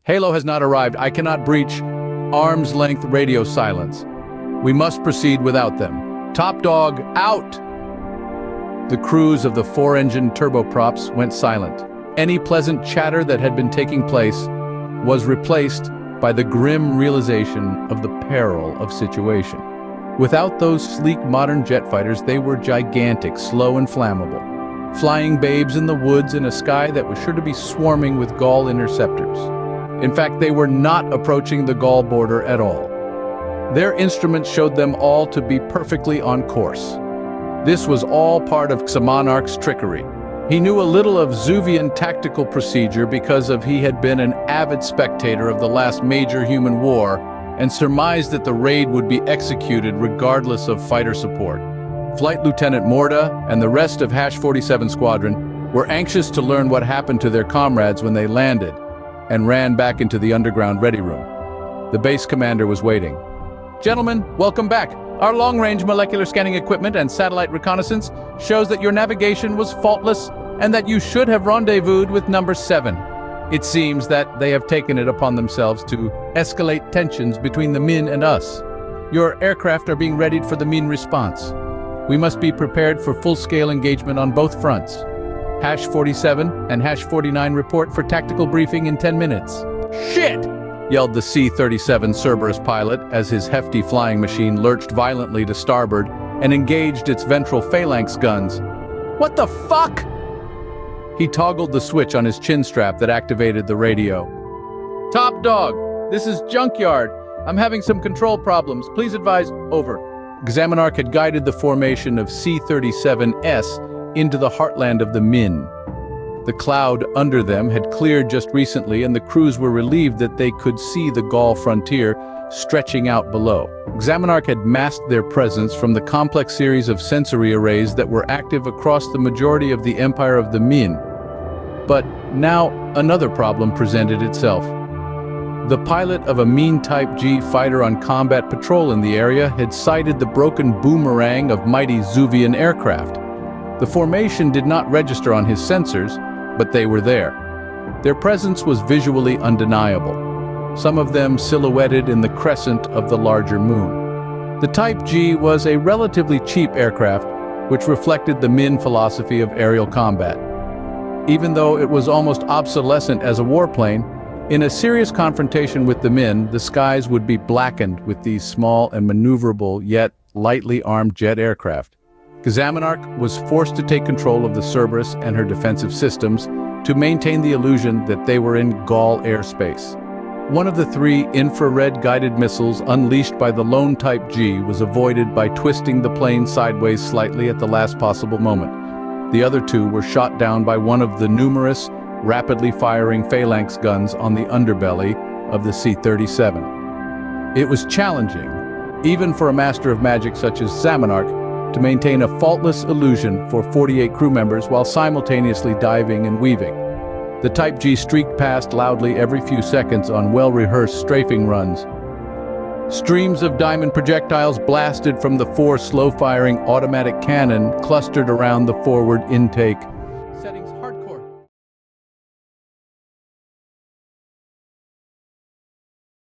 Halo has not arrived. I cannot breach arm's-length radio silence. We must proceed without them. Top dog, out! The crews of the four-engine turboprops went silent. Any pleasant chatter that had been taking place was replaced by the grim realization of the peril of situation. Without those sleek modern jet fighters, they were gigantic, slow and flammable. Flying babes in the woods in a sky that was sure to be swarming with Gaul interceptors. In fact, they were not approaching the Gaul border at all. Their instruments showed them all to be perfectly on course. This was all part of Xamonarch's trickery. He knew a little of Zuvian tactical procedure because he had been an avid spectator of the last major human war and surmised that the raid would be executed regardless of fighter support. Flight Lieutenant Morda and the rest of #47 Squadron were anxious to learn what happened to their comrades when they landed and ran back into the underground ready room. The base commander was waiting. "Gentlemen, welcome back. Our long-range molecular scanning equipment and satellite reconnaissance shows that your navigation was faultless and that you should have rendezvoused with number 7. It seems that they have taken it upon themselves to escalate tensions between the Min and us. Your aircraft are being readied for the Min response. We must be prepared for full-scale engagement on both fronts. #47 and #49 report for tactical briefing in 10 minutes. Shit! Yelled the C-37 Cerberus pilot as his hefty flying machine lurched violently to starboard and engaged its ventral phalanx guns. What the fuck? He toggled the switch on his chin strap that activated the radio. "Top dog, this is Junkyard. I'm having some control problems. Please advise, over." Xamonarch had guided the formation of C-37S into the heartland of the Min. The cloud under them had cleared just recently, and the crews were relieved that they could see the Gaul frontier stretching out below. Xamonarch had masked their presence from the complex series of sensory arrays that were active across the majority of the empire of the Min. But now another problem presented itself. The pilot of a Min Type G fighter on combat patrol in the area had sighted the broken boomerang of mighty Zuvian aircraft. The formation did not register on his sensors, but they were there. Their presence was visually undeniable, some of them silhouetted in the crescent of the larger moon. The Type G was a relatively cheap aircraft, which reflected the Min philosophy of aerial combat. Even though it was almost obsolescent as a warplane, in a serious confrontation with the Min, the skies would be blackened with these small and maneuverable yet lightly armed jet aircraft. Xamonarch was forced to take control of the Cerberus and her defensive systems to maintain the illusion that they were in Gaul airspace. One of the 3 infrared-guided missiles unleashed by the lone Type G was avoided by twisting the plane sideways slightly at the last possible moment. The other 2 were shot down by one of the numerous, rapidly firing phalanx guns on the underbelly of the C-37. It was challenging, even for a master of magic such as Xamonarch, to maintain a faultless illusion for 48 crew members while simultaneously diving and weaving. The Type G streaked past loudly every few seconds on well-rehearsed strafing runs. Streams of diamond projectiles blasted from the 4 slow-firing automatic cannon clustered around the forward intake,